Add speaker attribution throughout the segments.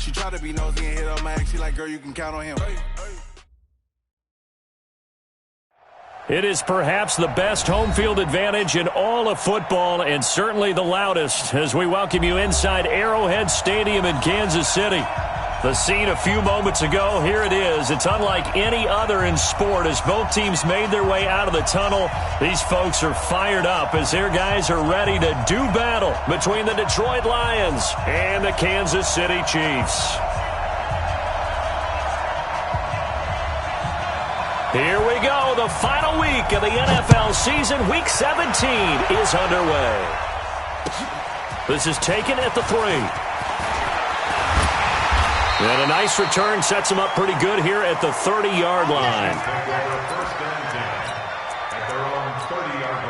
Speaker 1: She tried to be nosy and hit on my ex. She like, girl, you can count on him.
Speaker 2: It is perhaps the best home field advantage in all of football, and certainly the loudest, as we welcome you inside Arrowhead Stadium in Kansas City. The scene a few moments ago, here it is. It's unlike any other in sport as both teams made their way out of the tunnel. These folks are fired up as their guys are ready to do battle between the Detroit Lions and the Kansas City Chiefs. Here we go. The final week of the NFL season. Week 17 is underway. This is taken at the 3. And a nice return sets them up pretty good here at the 30-yard line.
Speaker 3: First and 10 at their own 30-yard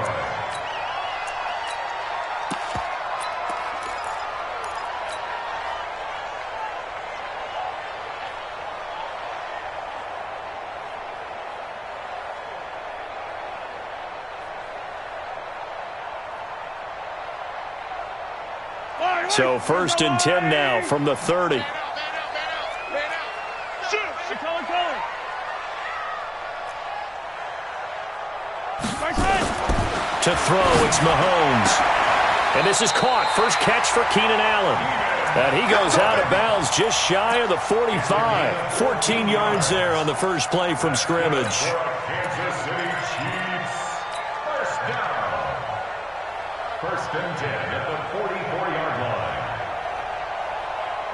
Speaker 3: line.
Speaker 2: So first and 10 now from the 30. To throw, it's Mahomes. And this is caught. First catch for Keenan Allen. And he goes out of bounds just shy of the 45. 14 yards there on the first play from scrimmage.
Speaker 3: Kansas City Chiefs. First down. First and 10 at the 44-yard line.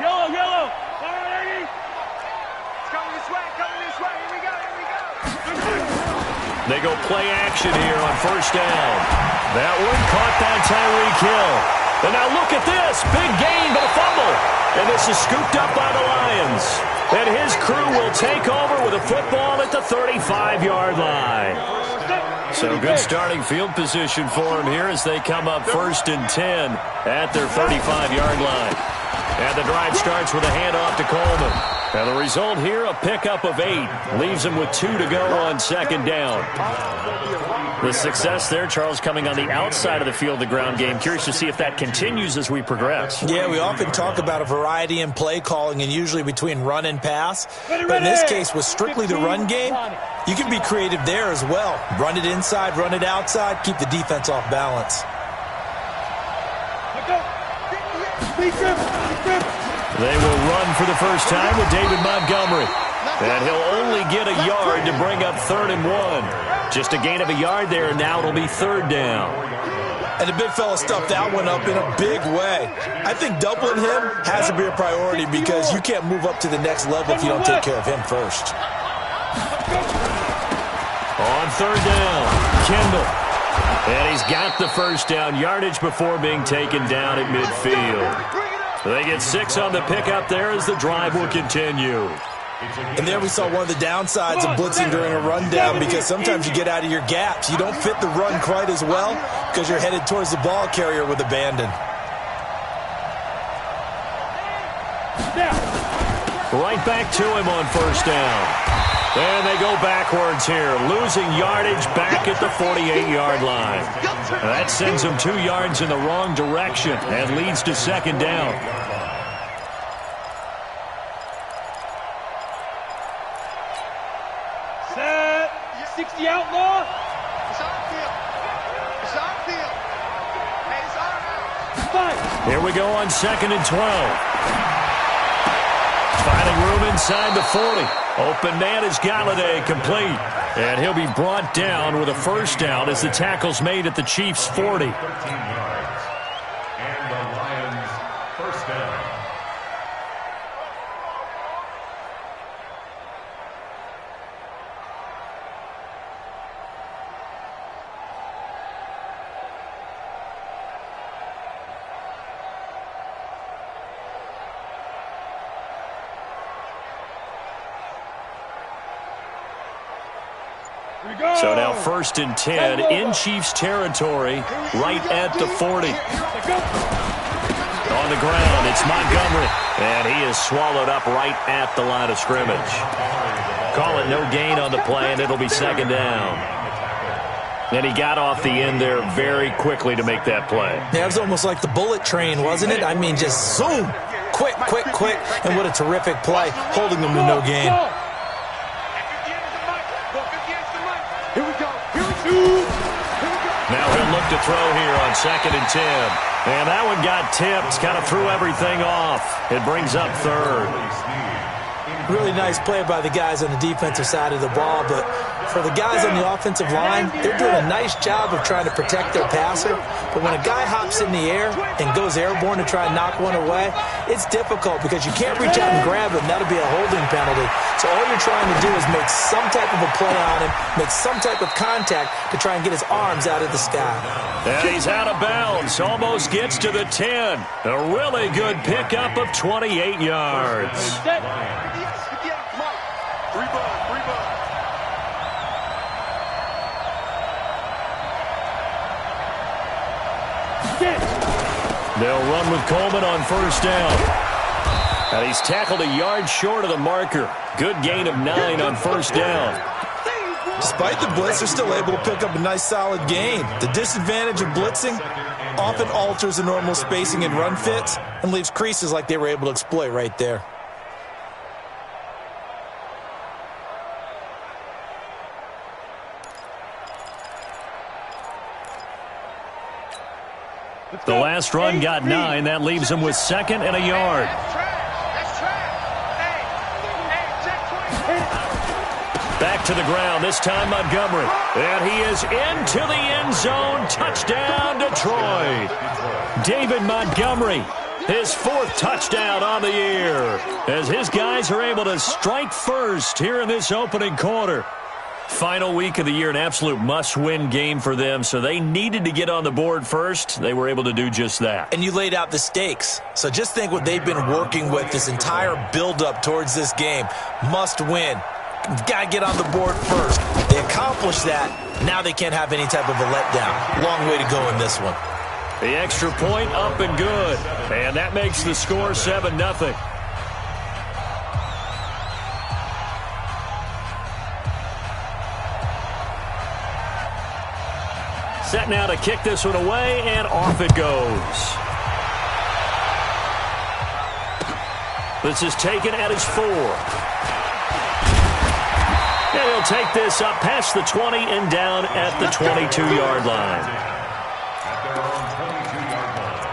Speaker 4: Yellow. All right, Eddie. It's coming this way. Here we go.
Speaker 2: They go play action here on first down. That one caught by Tyreek Hill. And now look at this. Big gain, but a fumble. And this is scooped up by the Lions. And his crew will take over with a football at the 35-yard line. So good starting field position for them here as they come up first and 10 at their 35-yard line. And the drive starts with a handoff to Coleman. Now the result here, a pickup of 8. Leaves them with 2 to go on second down. The success there, Charles, coming on the outside of the field, the ground game. Curious to see if that continues as we progress.
Speaker 5: Yeah, we often talk about a variety in play calling and usually between run and pass. But in this case, with strictly the run game, you can be creative there as well. Run it inside, run it outside, keep the defense off balance.
Speaker 2: They will run for the first time with David Montgomery. And he'll only get a yard to bring up 3rd and 1. Just a gain of a yard there, and now it'll be 3rd down.
Speaker 5: And the big fella stuffed that one up in a big way. I think doubling him has to be a priority because you can't move up to the next level if you don't take care of him first.
Speaker 2: On 3rd down, Kendall. And he's got the first down yardage before being taken down at midfield. They get 6 on the pickup there as the drive will continue.
Speaker 5: And there we saw one of the downsides of blitzing during a rundown because sometimes you get out of your gaps. You don't fit the run quite as well because you're headed towards the ball carrier with abandon.
Speaker 2: Right back to him on first down. And they go backwards here, losing yardage back at the 48-yard line. That sends them 2 yards in the wrong direction and leads to second down.
Speaker 4: Set. 60 outlaw.
Speaker 6: It's on field. Hey, it's on.
Speaker 2: Here we go on 2nd and 12. Finding room inside the 40. Open man is Galladay, complete. And he'll be brought down with a first down as the tackle's made at the Chiefs' 40.
Speaker 3: 13 yards. And the Lions first down.
Speaker 2: So now 1st and 10 in Chiefs territory, right at the 40. On the ground, it's Montgomery. And he is swallowed up right at the line of scrimmage. Call it no gain on the play, and it'll be second down. And he got off the end there very quickly to make that play.
Speaker 5: Yeah, it was almost like the bullet train, wasn't it? I mean, just zoom. Quick, and what a terrific play, holding them to no gain.
Speaker 2: Now he'll look to throw here on 2nd and 10. And that one got tipped, kind of threw everything off. It brings up 3rd.
Speaker 5: Really nice play by the guys on the defensive side of the ball, but for the guys on the offensive line, they're doing a nice job of trying to protect their passer. But when a guy hops in the air and goes airborne to try and knock one away, it's difficult because you can't reach out and grab him. That'll be a holding penalty. So all you're trying to do is make some type of a play on him, make some type of contact to try and get his arms out of the sky.
Speaker 2: And he's out of bounds. Almost gets to the 10. A really good pickup of 28 yards. They'll run with Coleman on 1st down. And he's tackled a yard short of the marker. Good gain of 9 on 1st down.
Speaker 5: Despite the blitz, they're still able to pick up a nice solid gain. The disadvantage of blitzing often alters the normal spacing and run fits and leaves creases like they were able to exploit right there.
Speaker 2: The last run got 9. That leaves him with 2nd and a yard. Back to the ground, this time Montgomery. And he is into the end zone. Touchdown, Detroit. David Montgomery, his 4th touchdown on the year, as his guys are able to strike first here in this opening quarter. Final week of the year, an absolute must-win game for them, so they needed to get on the board first. They were able to do just that.
Speaker 5: And you laid out the stakes. So just think what they've been working with this entire build-up towards this game. Must win. Got to get on the board first. They accomplished that. Now they can't have any type of a letdown. Long way to go in this one.
Speaker 2: The extra point up and good. And that makes the score 7-0. Set now to kick this one away, and off it goes. This is taken at his 4. And he'll take this up past the 20 and down at the 22-yard line.
Speaker 3: At their own 22-yard line.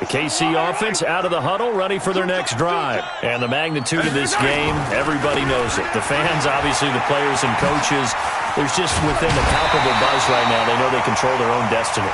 Speaker 2: The KC offense out of the huddle, ready for their next drive. And the magnitude of this game, everybody knows it. The fans, obviously the players and coaches, there's just within the palpable buzz right now. They know they control their own destiny.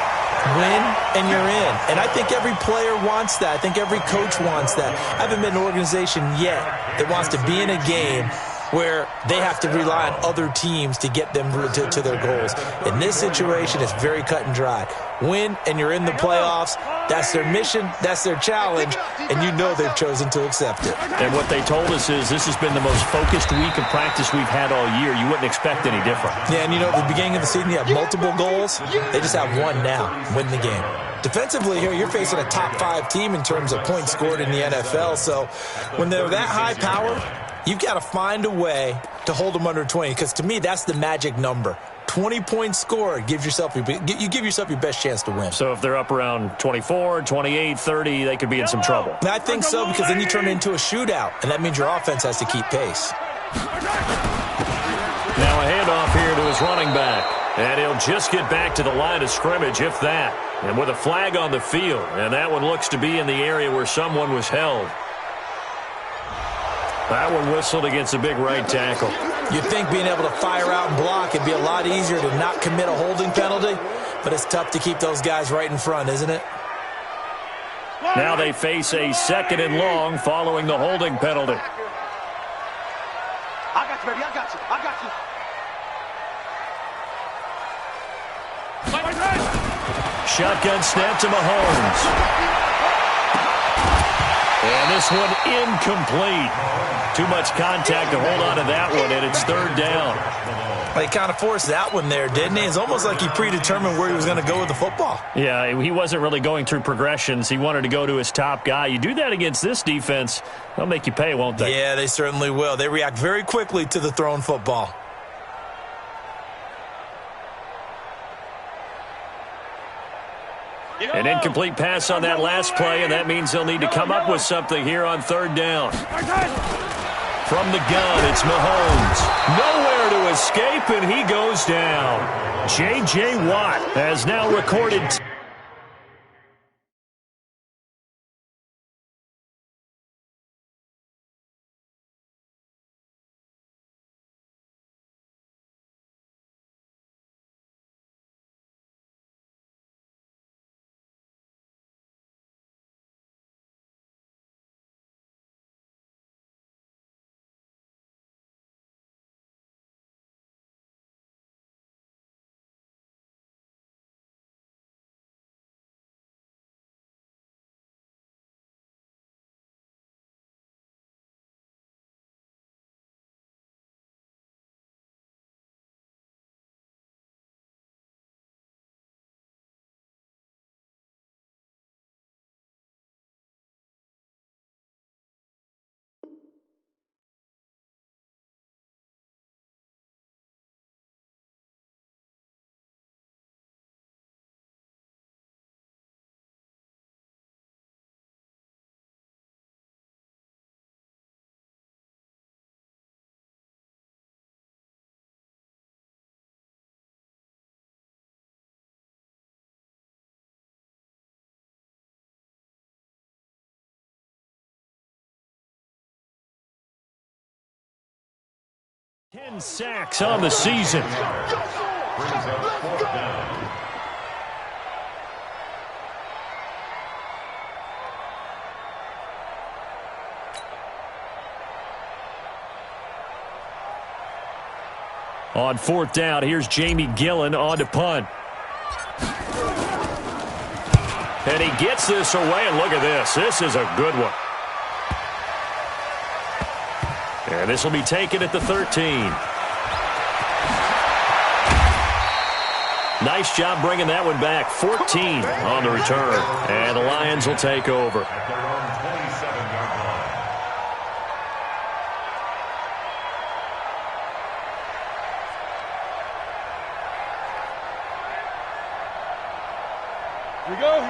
Speaker 5: Win, and you're in. And I think every player wants that. I think every coach wants that. I haven't been an organization yet that wants to be in a game where they have to rely on other teams to get them to their goals. In this situation, it's very cut and dry. Win, and you're in the playoffs. That's their mission. That's their challenge. And you know they've chosen to accept it.
Speaker 2: And what they told us is this has been the most focused week of practice we've had all year. You wouldn't expect any different.
Speaker 5: Yeah, and you know, at the beginning of the season, you have multiple goals. They just have one now, win the game. Defensively here, you're facing a top 5 team in terms of points scored in the NFL. So when they're that high powered, you've got to find a way to hold them under 20, because to me, that's the magic number. 20 points scored, you give yourself your best chance to win.
Speaker 2: So if they're up around 24, 28, 30, they could be in some trouble.
Speaker 5: I think so, because then you turn it into a shootout, and that means your offense has to keep pace.
Speaker 2: Now a handoff here to his running back. And he'll just get back to the line of scrimmage, if that. And with a flag on the field. And that one looks to be in the area where someone was held. That one whistled against a big right tackle.
Speaker 5: You'd think being able to fire out and block would be a lot easier to not commit a holding penalty, but it's tough to keep those guys right in front, isn't it?
Speaker 2: Now they face a 2nd and long following the holding penalty.
Speaker 6: I got you, baby. I got you. I got you.
Speaker 2: Shotgun snap to Mahomes. And this one incomplete. Too much contact to hold on to that one, and it's 3rd down.
Speaker 5: He kind of forced that one there, didn't he? It's almost like he predetermined where he was going to go with the football.
Speaker 2: Yeah, he wasn't really going through progressions. He wanted to go to his top guy. You do that against this defense, they'll make you pay, won't they?
Speaker 5: Yeah, they certainly will. They react very quickly to the thrown football.
Speaker 2: An incomplete pass on that last play, and that means they'll need to come up with something here on third down. From the gun, it's Mahomes. Nowhere to escape, and he goes down. J.J. Watt has now recorded ten sacks on the season.
Speaker 3: Brings up fourth down.
Speaker 2: On fourth down, here's Jamie Gillen on to punt. And he gets this away, and look at this. This is a good one. And this will be taken at the 13. Nice job bringing that one back. 14 on the return. And the Lions will take over.
Speaker 3: At their own 27-yard line.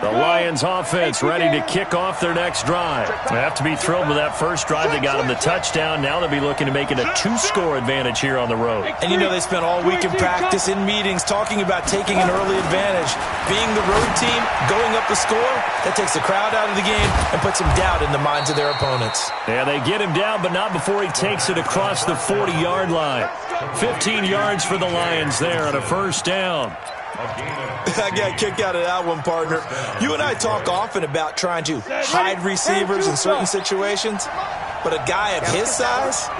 Speaker 2: The Lions offense ready to kick off their next drive. They have to be thrilled with that first drive. They got them the touchdown. Now they'll be looking to make it a 2-score advantage here on the road.
Speaker 5: And you know they spent all week in practice, in meetings, talking about taking an early advantage. Being the road team, going up the score, that takes the crowd out of the game and puts some doubt in the minds of their opponents.
Speaker 2: Yeah, they get him down, but not before he takes it across the 40-yard line. 15 yards for the Lions there on a first down.
Speaker 5: I got a kick out of that one, partner. You and I talk often about trying to hide receivers in certain situations, but a guy of his size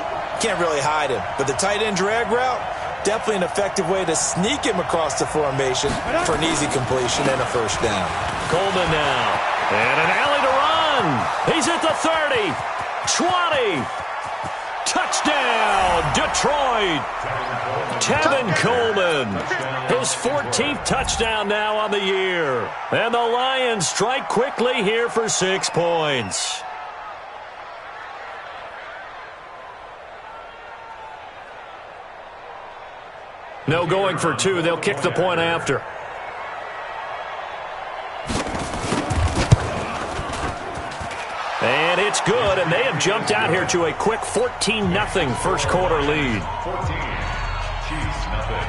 Speaker 5: can't really hide him. But the tight end drag route, definitely an effective way to sneak him across the formation for an easy completion and a first down.
Speaker 2: Coleman now. And an alley to run. He's at the 30, 20. Touchdown, Detroit. Tevin Coleman. His 14th touchdown now on the year. And the Lions strike quickly here for 6 points. No going for 2. They'll kick the point after. And it's good, and they have jumped out here to a quick 14-0 first quarter lead.
Speaker 3: 14, Chiefs nothing.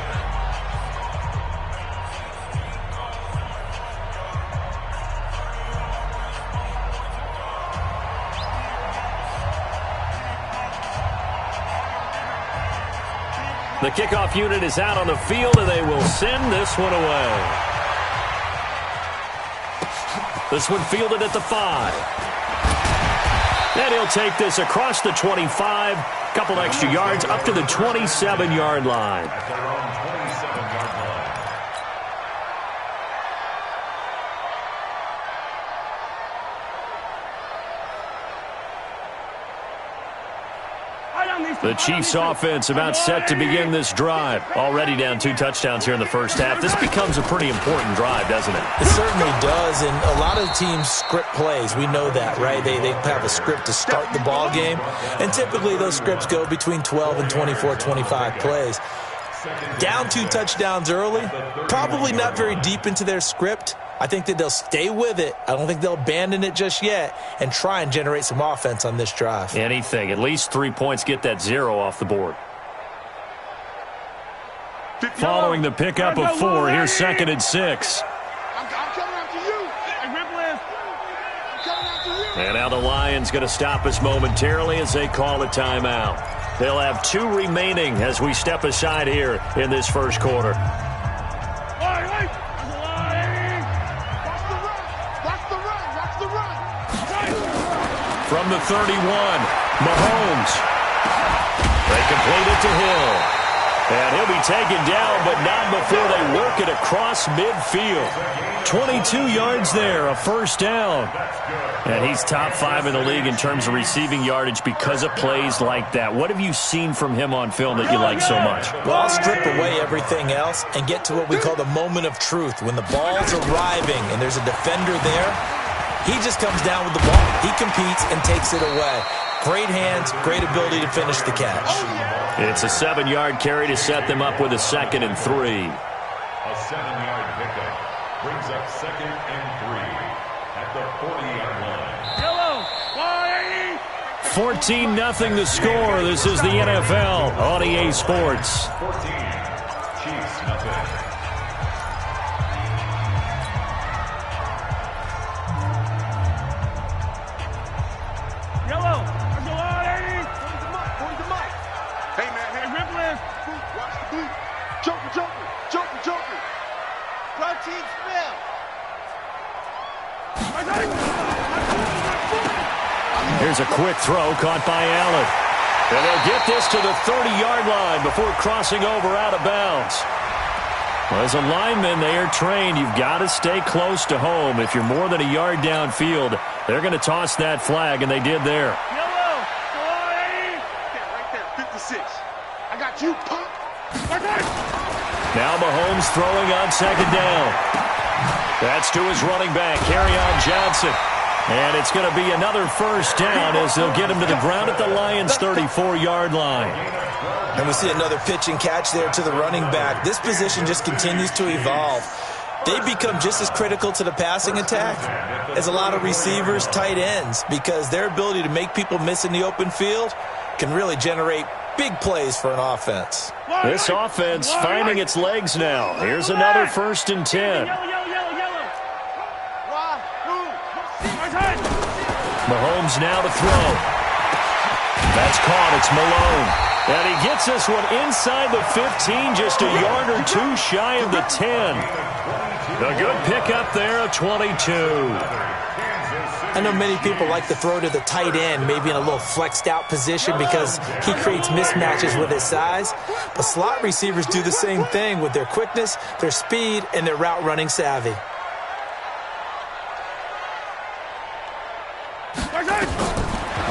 Speaker 2: The kickoff unit is out on the field, and they will send this one away. This one fielded at the 5. And he'll take this across the 25, couple extra yards, up to the 27-yard line.
Speaker 3: At their own 27-yard line.
Speaker 2: The Chiefs offense about set to begin this drive. Already down 2 touchdowns here in the first half. This becomes a pretty important drive, doesn't it?
Speaker 5: It certainly does, and a lot of teams script plays. We know that, right? They have a script to start the ball game, and typically those scripts go between 12 and 24, 25 plays. Down 2 touchdowns early, probably not very deep into their script, I think that they'll stay with it. I don't think they'll abandon it just yet and try and generate some offense on this drive.
Speaker 2: Anything. At least 3 points, get that 0 off the board. Following the pickup of 4, here's 2nd and 6.
Speaker 6: I'm coming after you. I'm coming after you.
Speaker 2: And now the Lions going to stop us momentarily as they call a timeout. They'll have 2 remaining as we step aside here in this first quarter. From the 31, Mahomes. They complete it to Hill. And he'll be taken down, but not before they work it across midfield. 22 yards there, a first down. And he's top 5 in the league in terms of receiving yardage because of plays like that. What have you seen from him on film that you like so much?
Speaker 5: Well, I'll strip away everything else and get to what we call the moment of truth. When the ball's arriving and there's a defender there, he just comes down with the ball. He competes and takes it away. Great hands, great ability to finish the catch.
Speaker 2: It's a 7-yard carry to set them up with a 2nd and 3.
Speaker 3: A 7-yard pickup brings up 2nd and 3 at the 40-yard line.
Speaker 2: 14-0 the score. This is the NFL on EA Sports.
Speaker 3: 14, Chiefs nothing.
Speaker 2: Here's a quick throw caught by Allen. And they'll get this to the 30-yard line before crossing over out of bounds. Well, as a lineman, they are trained. You've got to stay close to home. If you're more than a yard downfield, they're going to toss that flag, and they did there.
Speaker 6: Yellow. Right there, 56. I got you, punk.
Speaker 2: Now Mahomes throwing on 2nd down. That's to his running back, Kerryon Johnson. And it's going to be another first down as they'll get him to the ground at the Lions' 34-yard line.
Speaker 5: And we see another pitch and catch there to the running back. This position just continues to evolve. They become just as critical to the passing attack as a lot of receivers, tight ends, because their ability to make people miss in the open field can really generate big plays for an offense.
Speaker 2: This offense finding its legs now. Here's another 1st and 10. Mahomes now to throw. That's caught. It's Malone. And he gets this one inside the 15, just a yard or 2 shy of the 10. A good pickup there of 22.
Speaker 5: I know many people like to throw to the tight end, maybe in a little flexed out position because he creates mismatches with his size. But slot receivers do the same thing with their quickness, their speed, and their route running savvy.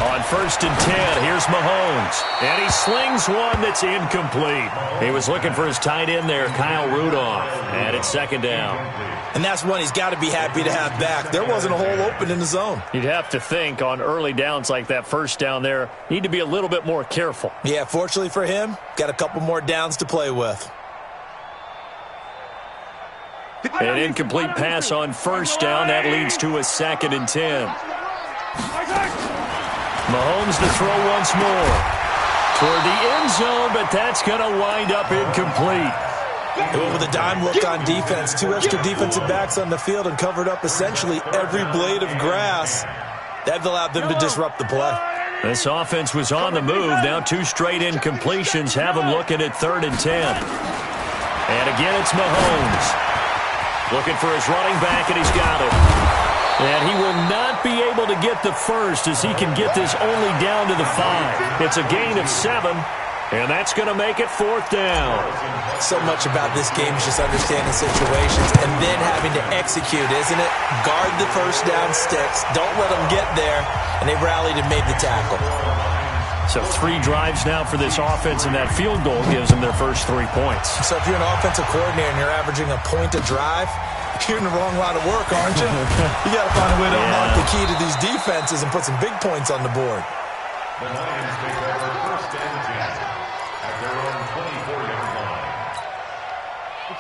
Speaker 2: On 1st and 10, here's Mahomes. And he slings one that's incomplete. He was looking for his tight end there, Kyle Rudolph. And it's 2nd down.
Speaker 5: And that's one he's got to be happy to have back. There wasn't a hole open in the zone.
Speaker 2: You'd have to think on early downs like that, 1st down there, need to be a little bit more careful.
Speaker 5: Yeah, fortunately for him, got a couple more downs to play with.
Speaker 2: An incomplete pass on 1st down. That leads to a 2nd and 10. Mahomes to throw once more. Toward the end zone, but that's going to wind up incomplete.
Speaker 5: They went with a dime look on defense. 2 extra defensive backs on the field and covered up essentially every blade of grass. That allowed them to disrupt the play.
Speaker 2: This offense was on the move. Now 2 straight incompletions have them looking at 3rd and 10. And again, it's Mahomes. Looking for his running back, and he's got it. And he will not be able to get the first as he can get this only down to the 5. It's a gain of 7, and that's going to make it 4th down.
Speaker 5: So much about this game is just understanding situations and then having to execute, isn't it? Guard the 1st down sticks. Don't let them get there, and they rallied and made the tackle.
Speaker 2: So 3 drives now for this offense, and that field goal gives them their first 3 points.
Speaker 5: So if you're an offensive coordinator and you're averaging a point a drive, you're in the wrong line of work, aren't you? You got to find a way to unlock the key to these defenses and put some big points on the board.
Speaker 3: The Lions take over 1st and 10 at their own 24-yard line.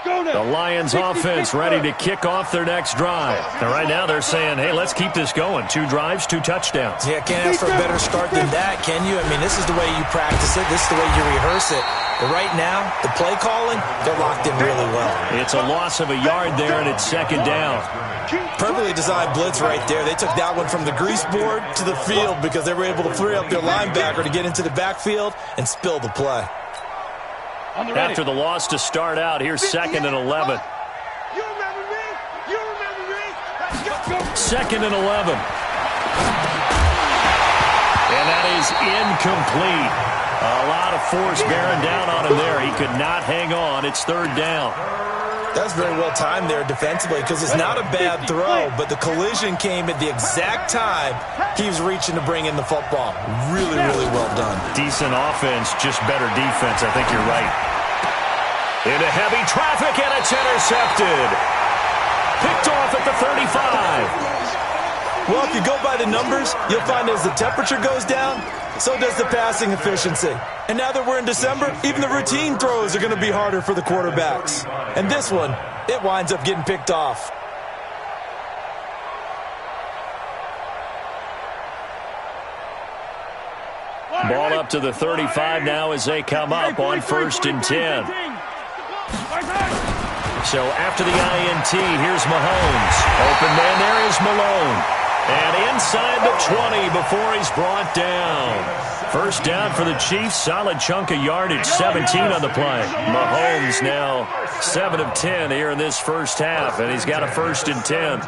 Speaker 2: The Lions offense ready to kick off their next drive. And right now they're saying, hey, let's keep this going. 2 drives, 2 touchdowns.
Speaker 5: Yeah, can't ask for a better start than that, can you? I mean, this is the way you practice it. This is the way you rehearse it. But right now, the play calling, they're locked in really well.
Speaker 2: It's a loss of a yard there, and it's 2nd down.
Speaker 5: Perfectly designed blitz right there. They took that one from the grease board to the field because they were able to free up their linebacker to get into the backfield and spill the play.
Speaker 2: After the loss to start out, here's 2nd and 11.
Speaker 6: You remember me? You remember me? Let's go.
Speaker 2: 2nd and 11. And that is incomplete. A lot of force bearing down on him there. He could not hang on. It's 3rd down.
Speaker 5: That's very well timed there defensively because it's not a bad throw, but the collision came at the exact time he was reaching to bring in the football. Really, really well done.
Speaker 2: Decent offense, just better defense. I think you're right. Into heavy traffic, and it's intercepted. Picked off at the 35.
Speaker 5: Well, if you go by the numbers, you'll find as the temperature goes down, so does the passing efficiency. And now that we're in December, even the routine throws are going to be harder for the quarterbacks. And this one, it winds up getting picked off.
Speaker 2: Ball up to the 35 now as they come up on 1st and 10. So after the INT, here's Mahomes. Open man there is Malone. And inside the 20 before he's brought down. 1st down for the Chiefs. Solid chunk of yardage, 17 on the play. Mahomes now 7 of 10 here in this first half, and he's got a 1st and 10.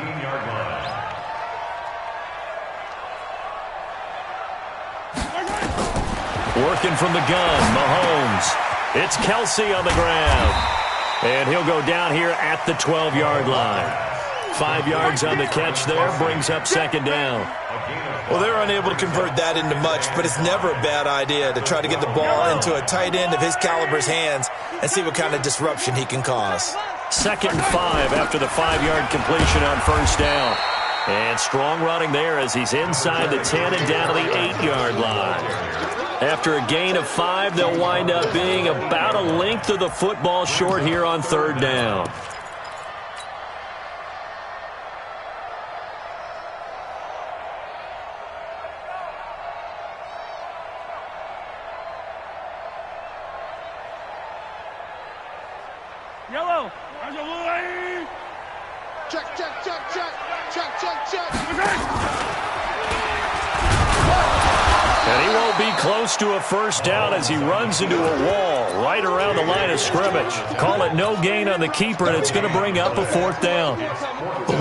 Speaker 2: Working from the gun, Mahomes. It's Kelsey on the ground. And he'll go down here at the 12-yard line. 5 yards on the catch there, brings up 2nd down.
Speaker 5: Well, they were unable to convert that into much, but it's never a bad idea to try to get the ball into a tight end of his caliber's hands and see what kind of disruption he can cause.
Speaker 2: 2nd and 5 after the 5-yard completion on 1st down. And strong running there as he's inside the 10 and down to the 8-yard line. After a gain of 5, they'll wind up being about a length of the football short here on 3rd down.
Speaker 4: Yellow.
Speaker 6: Check, check, check, check. Check, check, check.
Speaker 2: And he won't be close to a 1st down as he runs into a wall right around the line of scrimmage. Call it no gain on the keeper, and it's going to bring up a 4th down.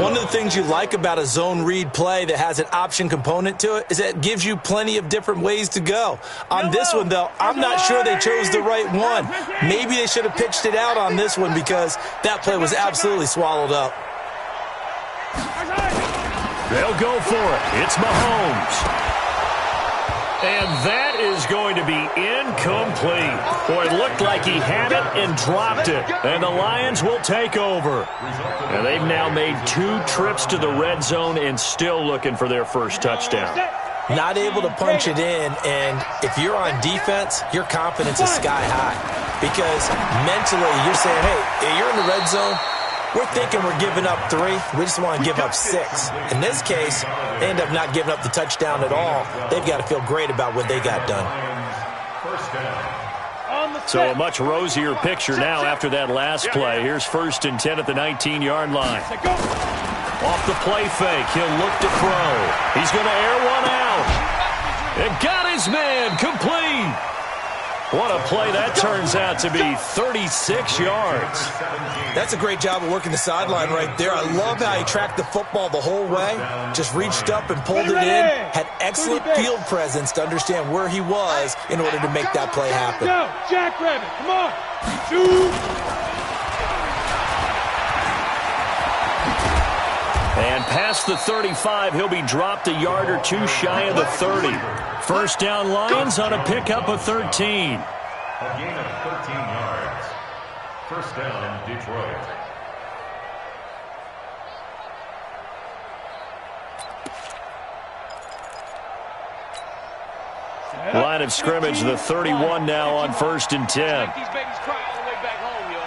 Speaker 5: One of the things you like about a zone read play that has an option component to it is that it gives you plenty of different ways to go. On this one, though, I'm not sure they chose the right one. Maybe they should have pitched it out on this one because that play was absolutely swallowed up.
Speaker 2: They'll go for it. It's Mahomes. And that is going to be incomplete. Boy, it looked like he had it and dropped it. And the Lions will take over. And they've now made 2 trips to the red zone and still looking for their 1st touchdown.
Speaker 5: Not able to punch it in, and if you're on defense, your confidence is sky high. Because mentally, you're saying, hey, you're in the red zone. We're thinking we're giving up 3. We just want to give up 6. In this case, they end up not giving up the touchdown at all. They've got to feel great about what they got done.
Speaker 2: So a much rosier picture now after that last play. Here's 1st and 10 at the 19-yard line. Off the play fake, he'll look to throw. He's going to air one out. And got his man complete. What a play that turns out to be, 36 yards.
Speaker 5: That's a great job of working the sideline right there. I love how he tracked the football the whole way, just reached up and pulled it in, had excellent field presence to understand where he was in order to make that play happen.
Speaker 4: Go, Jackrabbit, come on. Shoot.
Speaker 2: And past the 35, he'll be dropped a yard or 2 shy of the 30. 1st down Lions on a pickup of 13.
Speaker 3: A gain of 13 yards. 1st down, Detroit.
Speaker 2: Line of scrimmage, the 31 now on 1st and 10.
Speaker 4: These babies cry all the way back home, yo.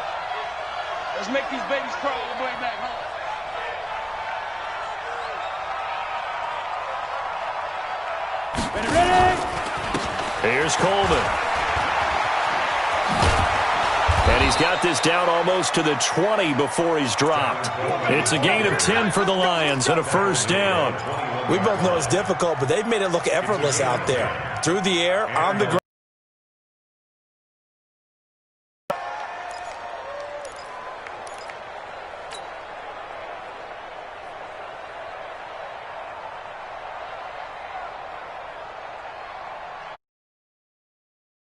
Speaker 4: Let's make these babies crawl all the way back home. Ready?
Speaker 2: Here's Coleman. And he's got this down almost to the 20 before he's dropped. It's a gain of 10 for the Lions and a first down.
Speaker 5: We both know it's difficult, but they've made it look effortless out there. Through the air, on the ground.